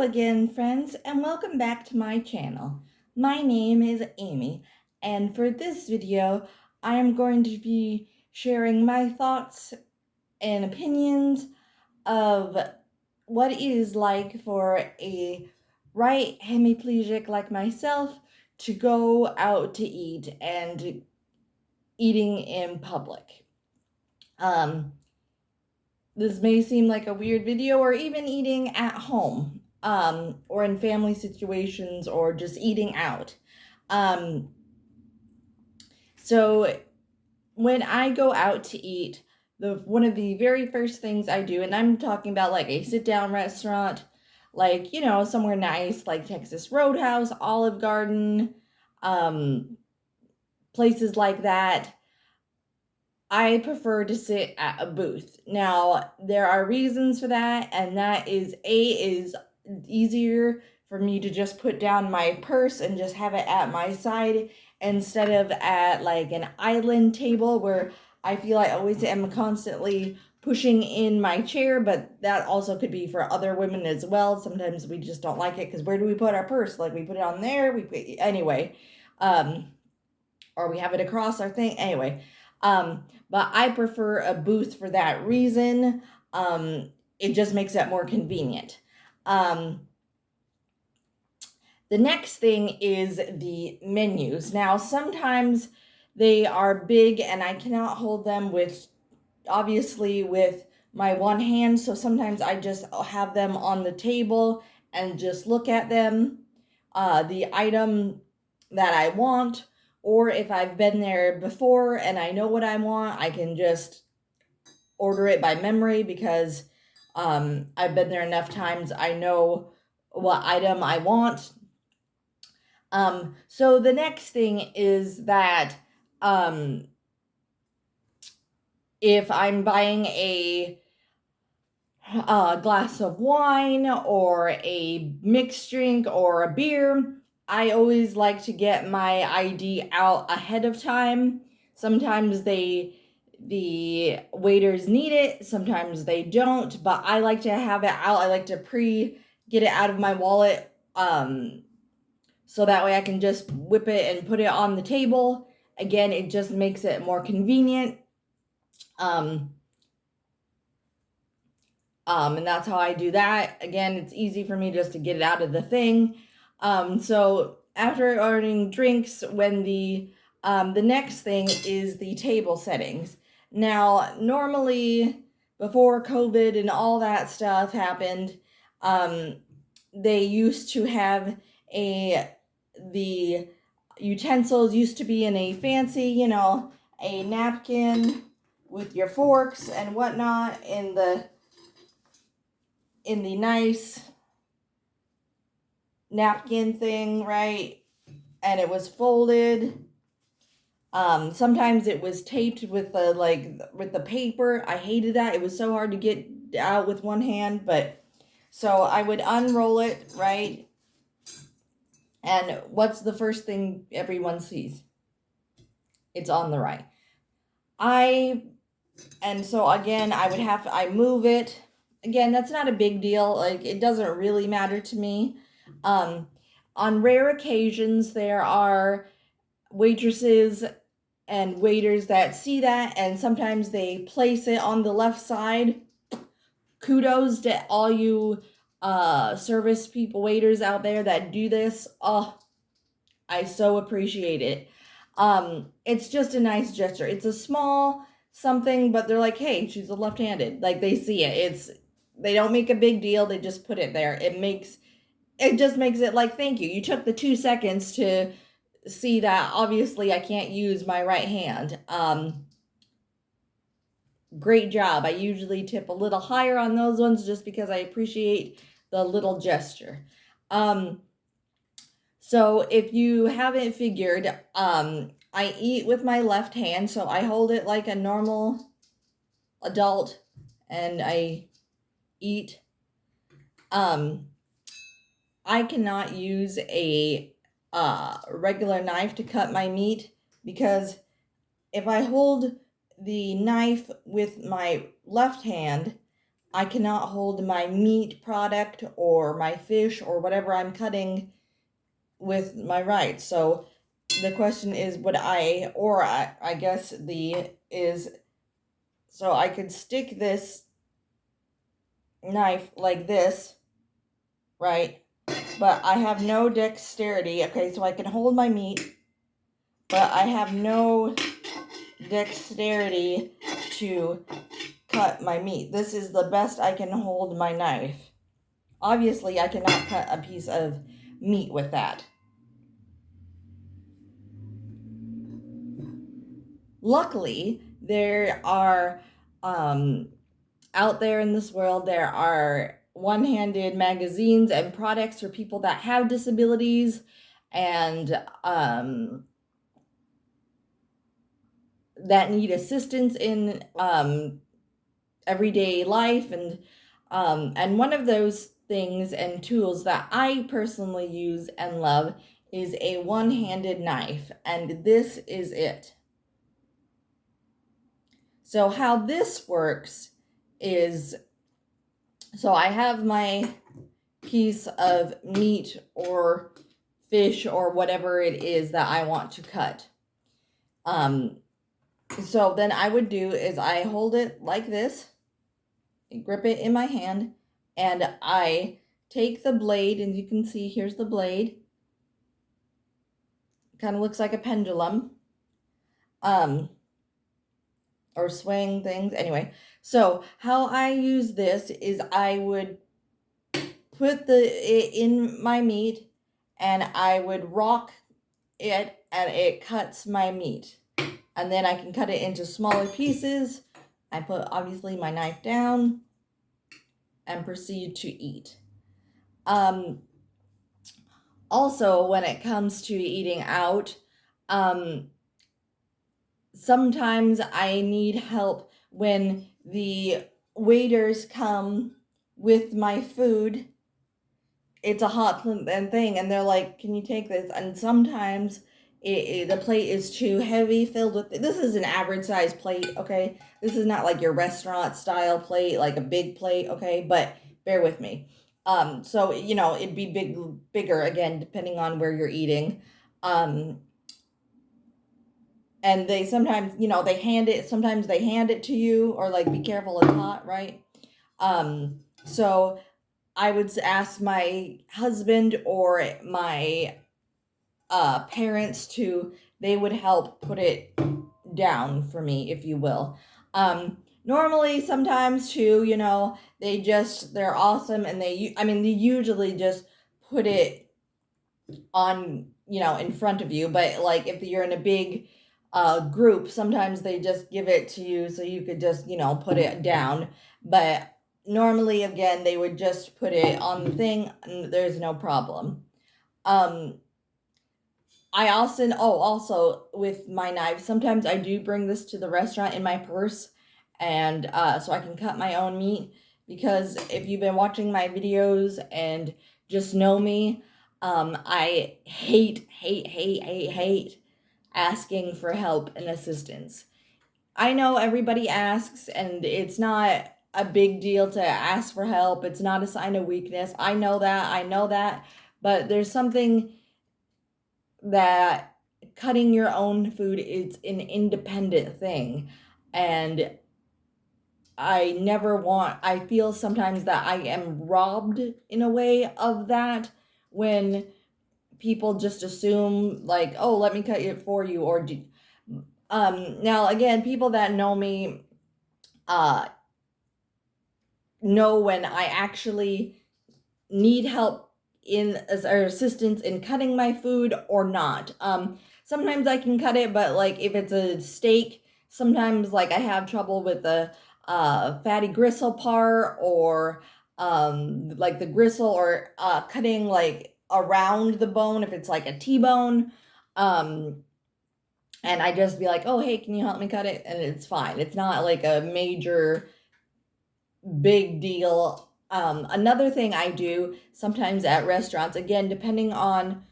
Hello again, friends, and welcome back to my channel. My name is Amy, and for this video, I am going to be sharing my thoughts and opinions of what it is like for a right hemiplegic like myself to go out to eat and eating in public. This may seem like a weird video, or even eating at home, or in family situations, or just eating out. So when I go out to eat, one of the very first things I do, and I'm talking about like a sit-down restaurant, like, somewhere nice, like Texas Roadhouse, Olive Garden, places like that, I prefer to sit at a booth. Now, there are reasons for that, and that is easier for me to just put down my purse and just have it at my side instead of at like an island table where I feel I always am constantly pushing in my chair, but that also could be for other women as well. Sometimes we just don't like it because where do we put our purse? Like we put it on there, anyway, or we have it across our thing anyway. But I prefer a booth for that reason. It just makes it more convenient. The next thing is the menus. Now, sometimes they are big and I cannot hold them obviously with my one hand. So sometimes I just have them on the table and just look at them. The item that I want, or if I've been there before and I know what I want, I can just order it by memory because I've been there enough times. I know what item I want. So the next thing is that if I'm buying a glass of wine or a mixed drink or a beer, I always like to get my ID out ahead of time. Sometimes the waiters need it, sometimes they don't, but I like to have it out. I like to get it out of my wallet, so that way I can just whip it and put it on the table. Again, it just makes it more convenient. And that's how I do that. Again, it's easy for me just to get it out of the thing. So after ordering drinks, when the next thing is the table settings. Now, normally before COVID and all that stuff happened, they used to have the utensils used to be in a fancy, a napkin with your forks and whatnot in the nice napkin thing, right? And it was folded. Sometimes it was taped with the paper. I hated that. It was so hard to get out with one hand, but so I would unroll it, right? And what's the first thing everyone sees? It's on the right. And so again, I move it. Again, that's not a big deal. Like, it doesn't really matter to me. On rare occasions, there are waitresses and waiters that see that, and sometimes they place it on the left side. Kudos to all you service people, waiters out there that do this. Oh, I so appreciate it. It's just a nice gesture. It's a small something, but they're like, hey, she's a left-handed. Like, they see it. They don't make a big deal. They just put it there. It just makes it like, thank you. You took the 2 seconds to see that obviously I can't use my right hand. Great job. I usually tip a little higher on those ones just because I appreciate the little gesture. So if you haven't figured, I eat with my left hand, so I hold it like a normal adult and I eat. I cannot use a regular knife to cut my meat because if I hold the knife with my left hand, I cannot hold my meat product or my fish or whatever I'm cutting with my right. So the question is, I guess so I could stick this knife like this, right? But I have no dexterity. Okay, so I can hold my meat, but I have no dexterity to cut my meat. This is the best I can hold my knife. Obviously, I cannot cut a piece of meat with that. Luckily, there are out there in this world, there are one-handed magazines and products for people that have disabilities and that need assistance in everyday life, and one of those things and tools that I personally use and love is a one-handed knife, and this is it. So how this works is, so I have my piece of meat or fish or whatever it is that I want to cut. So then I would do is I hold it like this, grip it in my hand, and I take the blade, and you can see here's the blade. Kind of looks like a pendulum. Or swing things. Anyway, so how I use this is I would put it in my meat, and I would rock it, and it cuts my meat. And then I can cut it into smaller pieces. I put obviously my knife down and proceed to eat. Also, when it comes to eating out, sometimes I need help when the waiters come with my food. It's a hot thing, and they're like, "Can you take this?" And sometimes the plate is too heavy, filled with. This is an average size plate, okay? This is not like your restaurant style plate, like a big plate, okay? But bear with me. So it'd be bigger again, depending on where you're eating. And they sometimes, sometimes they hand it to you, or like, be careful, it's hot, right? So I would ask my husband or my parents they would help put it down for me, if you will. Normally, sometimes too, they're awesome, and they usually just put it on, in front of you. But like, if you're in a big group, sometimes they just give it to you so you could just, put it down. But normally, again, they would just put it on the thing, and there's no problem. I also with my knife, sometimes I do bring this to the restaurant in my purse, and so I can cut my own meat. Because if you've been watching my videos and just know me, I hate asking for help and assistance. I know everybody asks, and it's not a big deal to ask for help. It's not a sign of weakness. I know that. But there's something that cutting your own food is an independent thing. And I feel sometimes that I am robbed in a way of that, when people just assume like, oh, let me cut it for you. Or now again, people that know me know when I actually need help or assistance in cutting my food or not. Sometimes I can cut it, but like if it's a steak, sometimes like I have trouble with the fatty gristle part, or like the gristle, or cutting like around the bone if it's like a T-bone. And I just be like, oh, hey, can you help me cut it? And it's fine. It's not like a major big deal. Another thing I do sometimes at restaurants, again, depending on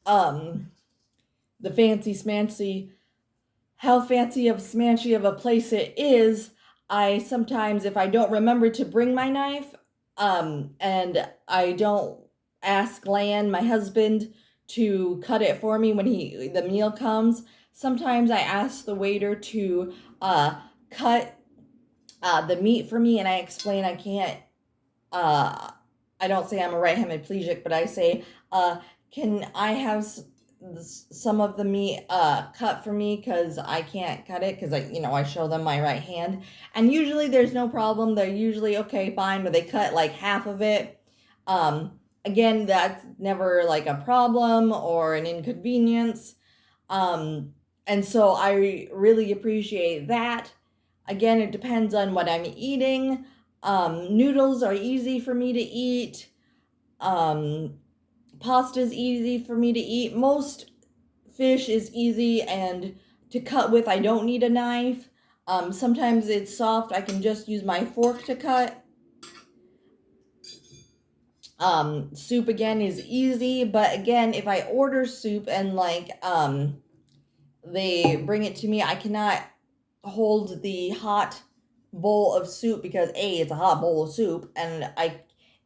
the how fancy of smanchy of a place it is, I sometimes, if I don't remember to bring my knife, and I don't ask Lan, my husband, to cut it for me when the meal comes, sometimes I ask the waiter to cut the meat for me, and I explain I can't. I don't say I'm a right hemiplegic, but I say, can I have some of the meat cut for me because I can't cut it because I show them my right hand, and usually there's no problem. They're usually okay, fine, but they cut like half of it. Again, that's never like a problem or an inconvenience. Um, and so I really appreciate that. Again, it depends on what I'm eating. Noodles are easy for me to eat. Um, Pasta's easy for me to eat. Most fish is easy and to cut with. I don't need a knife. Sometimes it's soft. I can just use my fork to cut. Soup again is easy, but again, if I order soup and they bring it to me, I cannot hold the hot bowl of soup because it's a hot bowl of soup, and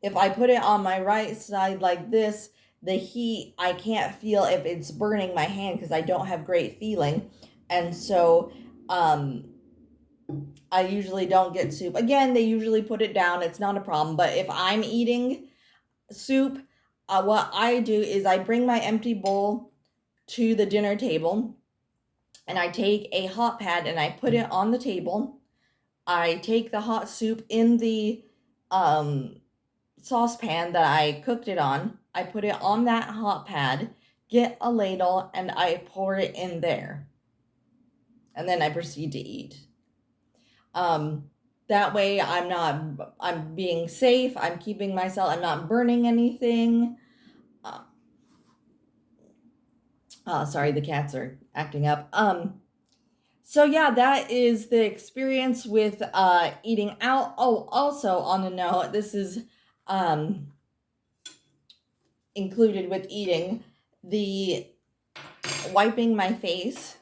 if I put it on my right side like this, the heat, I can't feel if it's burning my hand because I don't have great feeling, and so I usually don't get soup. Again, they usually put it down, it's not a problem, but if I'm eating soup, what I do is I bring my empty bowl to the dinner table, and I take a hot pad and I put it on the table. I take the hot soup in the saucepan that I cooked it on. I put it on that hot pad, get a ladle, and I pour it in there. And then I proceed to eat. That way I'm being safe, I'm keeping myself, I'm not burning anything. Sorry, the cats are acting up. So yeah, that is the experience with eating out. Oh, also on a note, this is included with eating, the wiping my face.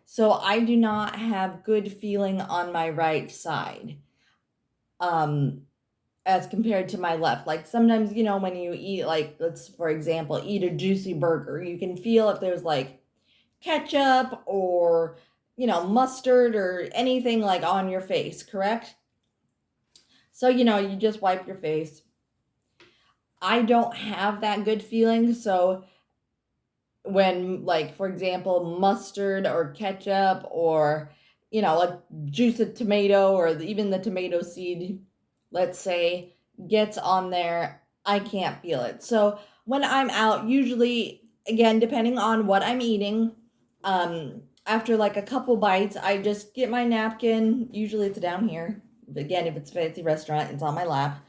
So I do not have good feeling on my right side. As compared to my left. Like sometimes, when you eat, like, let's for example, eat a juicy burger, you can feel if there's like ketchup or mustard or anything like on your face, correct? So you just wipe your face. I don't have that good feeling, so when, like, for example, mustard or ketchup or a juice of tomato or even the tomato seed, let's say, gets on there, I can't feel it. So when I'm out, usually, again, depending on what I'm eating, after like a couple bites, I just get my napkin. Usually it's down here. Again, if it's a fancy restaurant, it's on my lap.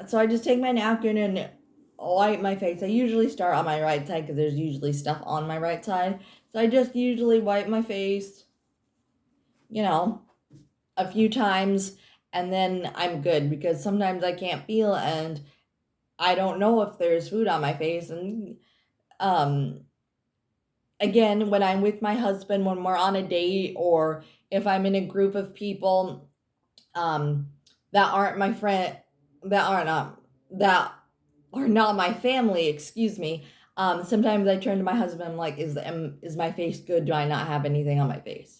So I just take my napkin and wipe my face. I usually start on my right side because there's usually stuff on my right side. So I just usually wipe my face, a few times, and then I'm good because sometimes I can't feel and I don't know if there's food on my face. And again, when I'm with my husband, when we're on a date, or if I'm in a group of people that aren't my friend, that are not my family, excuse me. Sometimes I turn to my husband, I'm like, is my face good? Do I not have anything on my face?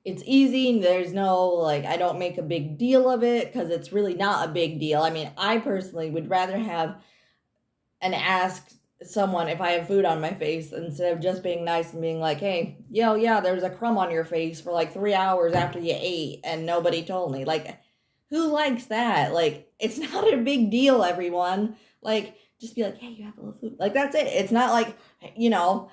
It's easy. There's no, like, I don't make a big deal of it because it's really not a big deal. I mean, I personally would rather have and ask someone if I have food on my face instead of just being nice and being like, hey, yeah, there's a crumb on your face for like 3 hours after you ate and nobody told me. Like, who likes that? Like, it's not a big deal, everyone. Like, just be like, hey, you have a little food. Like, that's it. It's not like, I don't know.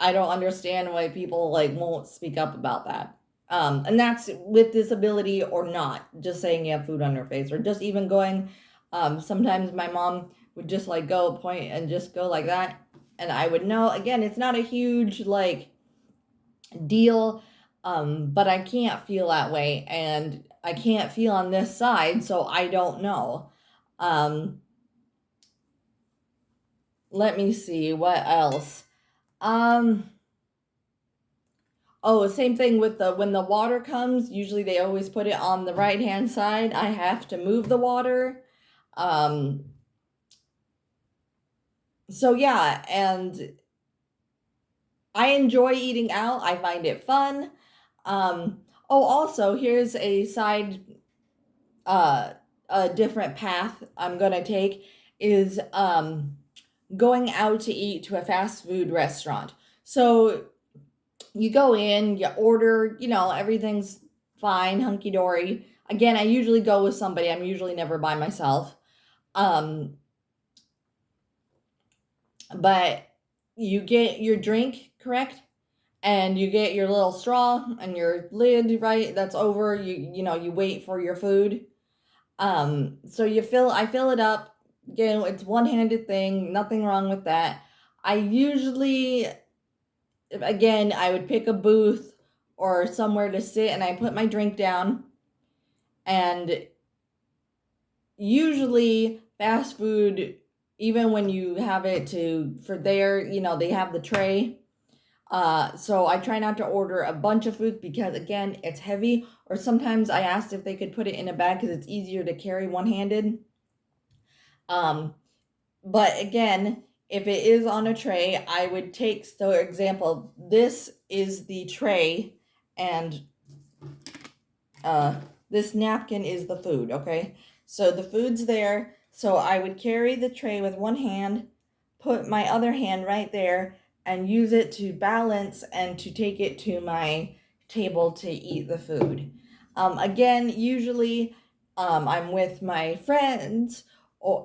I don't understand why people like won't speak up about that. And that's with disability or not, just saying you have food on your face or just even going. Sometimes my mom would just like go point and just go like that. And I would know, again, it's not a huge like deal. But I can't feel that way and I can't feel on this side. So I don't know. Let me see what else. Oh, same thing with when the water comes, usually they always put it on the right hand side. I have to move the water. Um, so yeah, and I enjoy eating out. I find it fun. Oh, also, here's a side, uh, a different path I'm gonna take is going out to eat to a fast food restaurant. So you go in, you order, everything's fine, hunky dory. Again, I usually go with somebody. I'm usually never by myself. Um, but you get your drink, correct? And you get your little straw and your lid, right? That's over. You wait for your food. So I fill it up. Again, it's one-handed thing, nothing wrong with that. I usually, again, I would pick a booth or somewhere to sit and I put my drink down. And usually fast food, even when you have it for there, they have the tray. So I try not to order a bunch of food because again, it's heavy. Or sometimes I asked if they could put it in a bag because it's easier to carry one-handed. But again, if it is on a tray, I would take, so example, this is the tray, and this napkin is the food, okay? So the food's there, so I would carry the tray with one hand, put my other hand right there, and use it to balance and to take it to my table to eat the food. Again, usually I'm with my friends,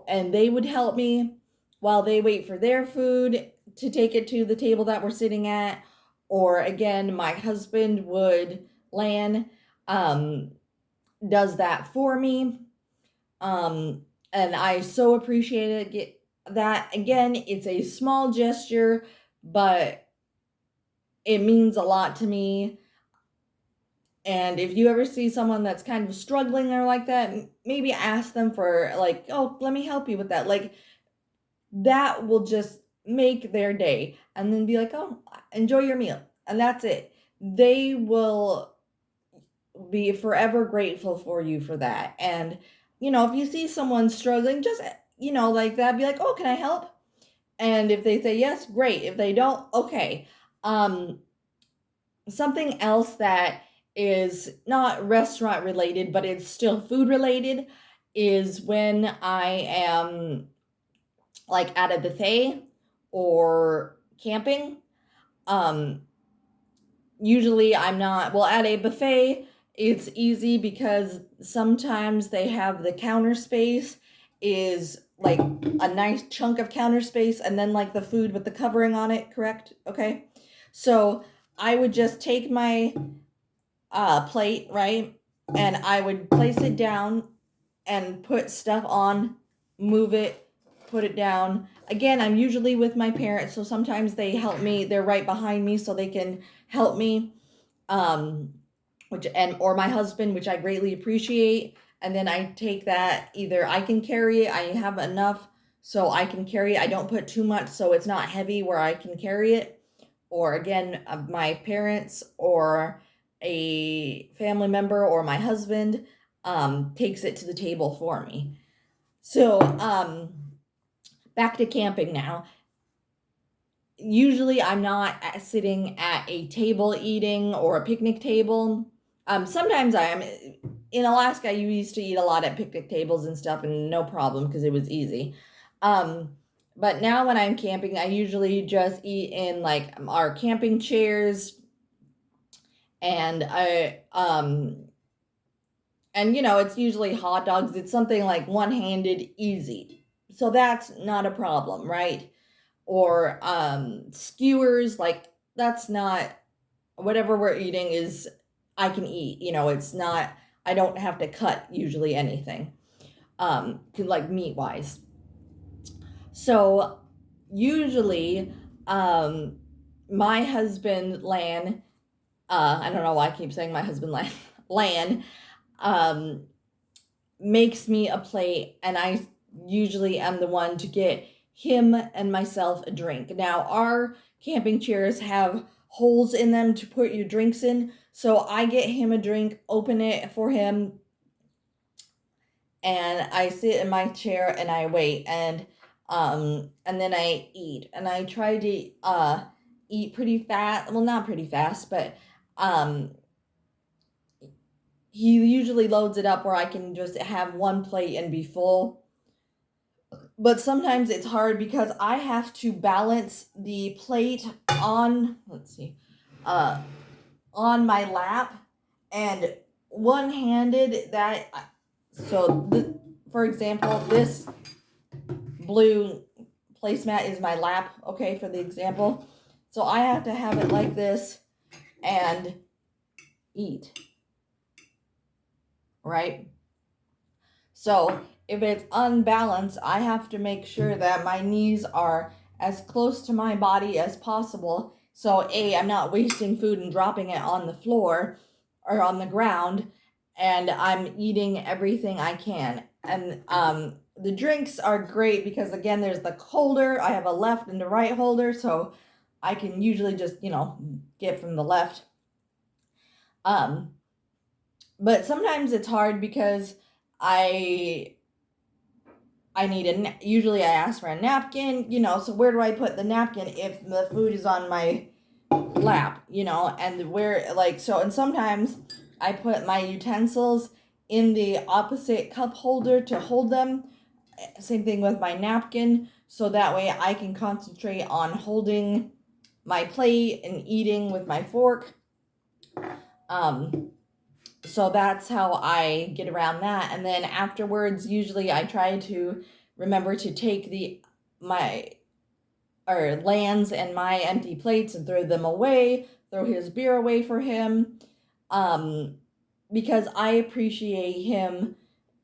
and they would help me while they wait for their food to take it to the table that we're sitting at. Or again, my husband Lan, um, does that for me. And I so appreciate it. That again, it's a small gesture, but it means a lot to me. And if you ever see someone that's kind of struggling or like that, maybe ask them for like, oh, let me help you with that. Like that will just make their day. And then be like, oh, enjoy your meal. And that's it. They will be forever grateful for you for that. And, if you see someone struggling, just, like that, be like, oh, can I help? And if they say yes, great. If they don't, okay. Something else that is not restaurant related, but it's still food related is when I am like at a buffet or camping. Um, Usually I'm not, well, at a buffet, it's easy because sometimes they have the counter space is like a nice chunk of counter space and then like the food with the covering on it, correct? Okay. So I would just take my plate, right? And I would place it down and put stuff on, move it, put it down. Again, I'm usually with my parents, so sometimes they help me. They're right behind me, so they can help me. Or my husband, which I greatly appreciate. And then I take that, either I can carry it, I have enough so I can carry it. I don't put too much so it's not heavy where I can carry it. Or again, my parents or a family member or my husband takes it to the table for me. So back to camping now. Usually I'm not sitting at a table eating or a picnic table. Sometimes I am. In Alaska, you used to eat a lot at picnic tables and stuff, and no problem because it was easy. But now when I'm camping, I usually just eat in like our camping chairs, and it's usually hot dogs. It's something like one-handed, easy. So that's not a problem, right? Or skewers, like that's not, whatever we're eating is, I can eat, it's not, I don't have to cut usually anything, like meat wise. So usually my husband Lan, I don't know why I keep saying my husband Lan um makes me a plate, and I usually am the one to get him and myself a drink. Now, our camping chairs have holes in them to put your drinks in. So I get him a drink, open it for him, and I sit in my chair and I wait, and then I eat, and I try to eat pretty fast. Well, not pretty fast, but um he usually loads it up where I can just have one plate and be full. But sometimes it's hard because I have to balance the plate on, let's see, uh on my lap, and one-handed, that, so this, for example, this blue placemat is my lap, okay, for the example. So I have to have it like this and eat, right? So if it's unbalanced, I have to make sure that my knees are as close to my body as possible. So I'm not wasting food and dropping it on the floor or on the ground, and I'm eating everything I can. And the drinks are great because, again, there's the holder. I have a left and a right holder, so I can usually just, get from the left. But sometimes it's hard because I usually I ask for a napkin, so where do I put the napkin if the food is on my lap, and where, and sometimes I put my utensils in the opposite cup holder to hold them. Same thing with my napkin, so that way I can concentrate on holding my plate and eating with my fork. So that's how I get around that. And then afterwards, usually I try to remember to take Lan's and my empty plates and throw them away, throw his beer away for him, because I appreciate him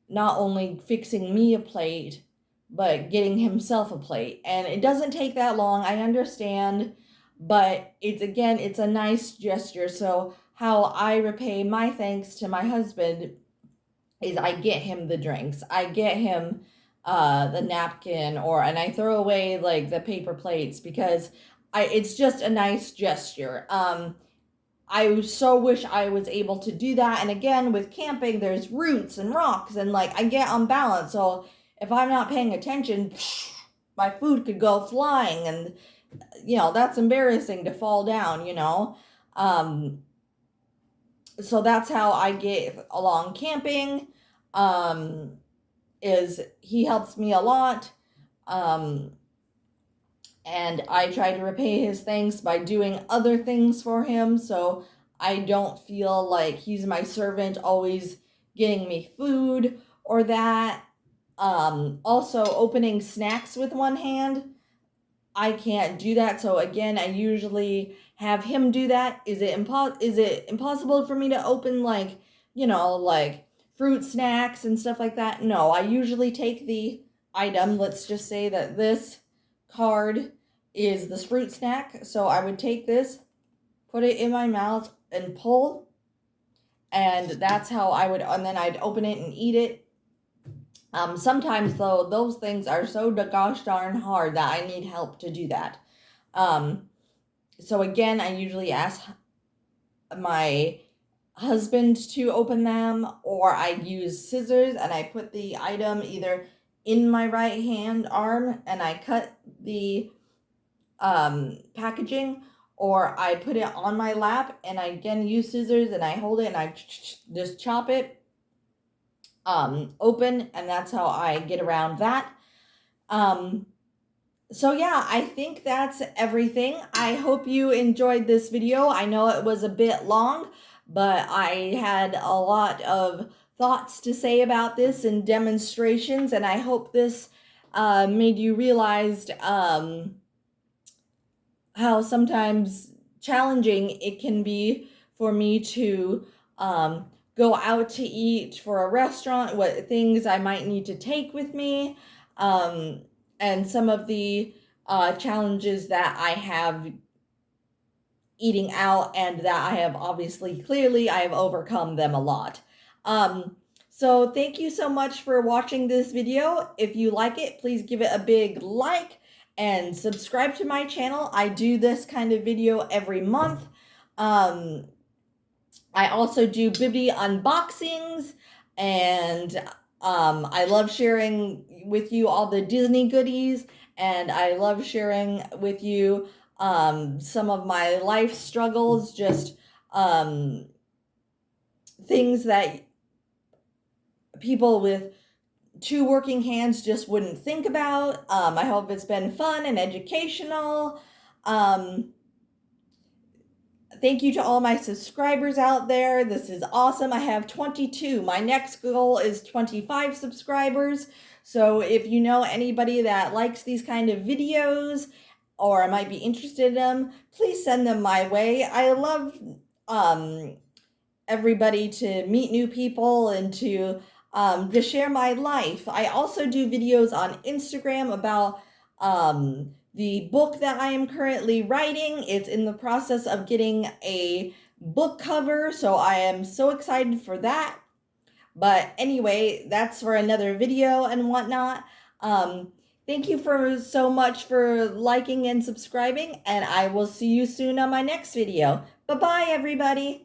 not only fixing me a plate, but getting himself a plate. And it doesn't take that long, I understand, but it's a nice gesture. So how I repay my thanks to my husband is I get him the drinks. I get him the napkin, and I throw away like the paper plates because it's just a nice gesture. I so wish I was able to do that. And again, with camping, there's roots and rocks, and I get unbalanced. So if I'm not paying attention, my food could go flying, and that's embarrassing to fall down. So that's how I get along camping. Is he helps me a lot. And I try to repay his thanks by doing other things for him, so I don't feel like he's my servant always getting me food or that. Also, opening snacks with one hand, I can't do that. So again, I usually have him do that. Is it impossible for me to open like fruit snacks and stuff like that? No, I usually take the item. Let's just say that this card is this fruit snack. So I would take this, put it in my mouth and pull, and that's how and then I'd open it and eat it. Sometimes though, those things are so gosh darn hard that I need help to do that. So again, I usually ask my husband to open them, or I use scissors and I put the item either in my right hand arm and I cut the packaging, or I put it on my lap and I again use scissors and I hold it and I just chop it open, and that's how I get around that. So yeah, I think that's everything. I hope you enjoyed this video. I know it was a bit long, but I had a lot of thoughts to say about this and demonstrations, and I hope this made you realize how sometimes challenging it can be for me to go out to eat for a restaurant, what things I might need to take with me, and some of the challenges that I have eating out, and that I have clearly I have overcome them a lot. So thank you so much for watching this video. If you like it, please give it a big like and subscribe to my channel. I do this kind of video every month. I also do Bibbidi unboxings, and I love sharing with you all the Disney goodies, and I love sharing with you some of my life struggles, just things that people with two working hands just wouldn't think about. I hope it's been fun and educational. Thank you to all my subscribers out there. This is awesome. I have 22. My next goal is 25 subscribers. So if you know anybody that likes these kind of videos or might be interested in them, please send them my way. I love everybody to meet new people and to share my life. I also do videos on Instagram about the book that I am currently writing. It's in the process of getting a book cover, so I am so excited for that. But anyway, that's for another video and whatnot. Thank you for so much for liking and subscribing, and I will see you soon on my next video. Bye-bye, everybody.